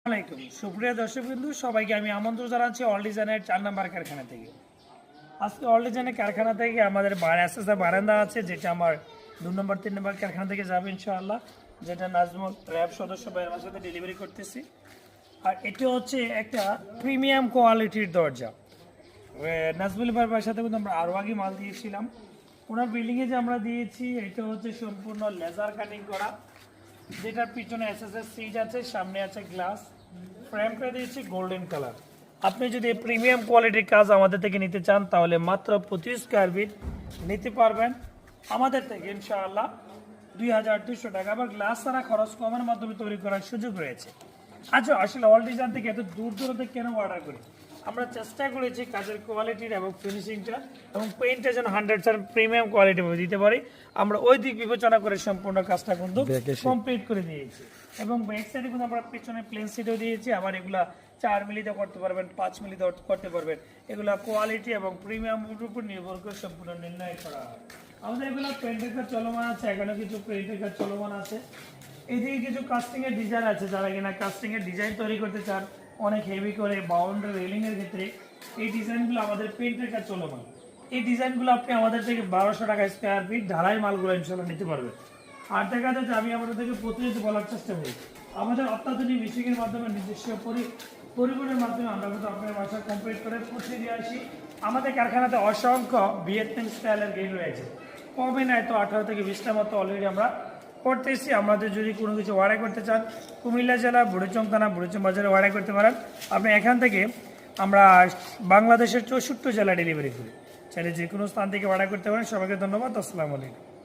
আসসালামাইকুম সুপ্রিয় দর্শকবৃন্দু, সবাইকে আমি আমন্ত্রণ জানাচ্ছি অল ডিজাইনের 4 নম্বর কারখানা থেকে। আজকে অল ডিজাইনের কারখানা থেকে আমাদের বারান্দা আছে, যেটা আমার 2 নম্বর 3 নম্বর কারখানা থেকে যাবে ইনশাআল্লাহ, যেটা নাজমুল র্যাব সদস্য ভাইয়ের সাথে ডেলিভারি করতেছি। আর এটা হচ্ছে একটা প্রিমিয়াম কোয়ালিটির দরজা। নাজমুল ভাইয়ের সাথে কিন্তু আমরা আরও আগে মাল দিয়েছিলাম। ওনার বিল্ডিংয়ে যে আমরা দিয়েছি এটা হচ্ছে সম্পূর্ণ লেজার কাটিং করা, যেটার পিছনে এসএসএস সিট আছে, সামনে আছে গ্লাস, ফ্রেমটা দিয়েছি গোল্ডেন কালার। আপনি যদি প্রিমিয়াম কোয়ালিটির কাজ আমাদের থেকে নিতে চান তাহলে মাত্র 25 স্কয়ার ফিট নিতে পারবেন আমাদের থেকে ইনশাআল্লাহ 2200 টাকা। আবার গ্লাস ছাড়া খরচ কমের মাধ্যমে তৈরি করার সুযোগ রয়েছে। আচ্ছা, আসলে অল ডিজাইন থেকে এত দূর দূরান্তে কেন অর্ডার করি? আমরা চেষ্টা করেছি কাজের কোয়ালিটির এবং ফিনিশিংটা এবং পেইন্টটা যেন 100% প্রিমিয়াম কোয়ালিটি দিতে পারি। আমরা ওই দিক বিবেচনা করে সম্পূর্ণ কাজটা কিন্তু কমপ্লিট করে দিয়েছি। এবং ব্যাক সাইডে কিন্তু আমরা পিছনে প্লেন সিটও দিয়েছি। আবার এগুলা 4 মিলিতে করতে পারবেন, 5 মিলিতে করতে পারবেন। এগুলা কোয়ালিটি এবং প্রিমিয়ামের উপর নির্ভর করে সম্পূর্ণ নির্ণয় করা হয়। আমাদের এগুলো পেইন্টের কাজ চলমান আছে, এখানে কিছু পেইন্টের কাজ চলমান আছে। এদিকে কিছু কাস্টিং এর ডিজাইন আছে, যারা কিনা কাস্টিং এর ডিজাইন তৈরি করতে চান অনেক হেভি করে বাউন্ডারি রেলিং এর ক্ষেত্রে, এই ডিজাইনগুলো আমাদের পেইন্টের কাজ চলমান। এই ডিজাইনগুলো আপনি আমাদের থেকে 1200 টাকা স্কয়ার ফিট ঢালাই মালগুলো ইনশাআল্লাহ নিতে পারবেন। আর দেখা যাচ্ছে আমি আমাদের থেকে প্রতিনিয়ত বলার চেষ্টা করি, আমাদের অত্যাধুনিক মিশিংয়ের মাধ্যমে নিজস্ব পরিবহনের মাধ্যমে আমরা কিন্তু আপনার বাসা কমপ্লিট করে পৌঁছে দিয়ে আসি। আমাদের কারখানাতে অসংখ্য ভিয়েতনাম স্টাইলের গেট রয়েছে, কমে নাই তো 18 থেকে 20টার মতো অলরেডি আমরা করতেছি। আমাদের যদি কোনো কিছু অর্ডার করতে চান কুমিল্লা জেলা বুড়িচং থানা বুড়িচং বাজারে অর্ডার করতে পারেন। আপনি এখান থেকে আমরা বাংলাদেশের 64 জেলা ডেলিভারি করি, চাইলে যে কোনো স্থান থেকে অর্ডার করতে পারেন। সবাইকে ধন্যবাদ। আসসালামু আলাইকুম।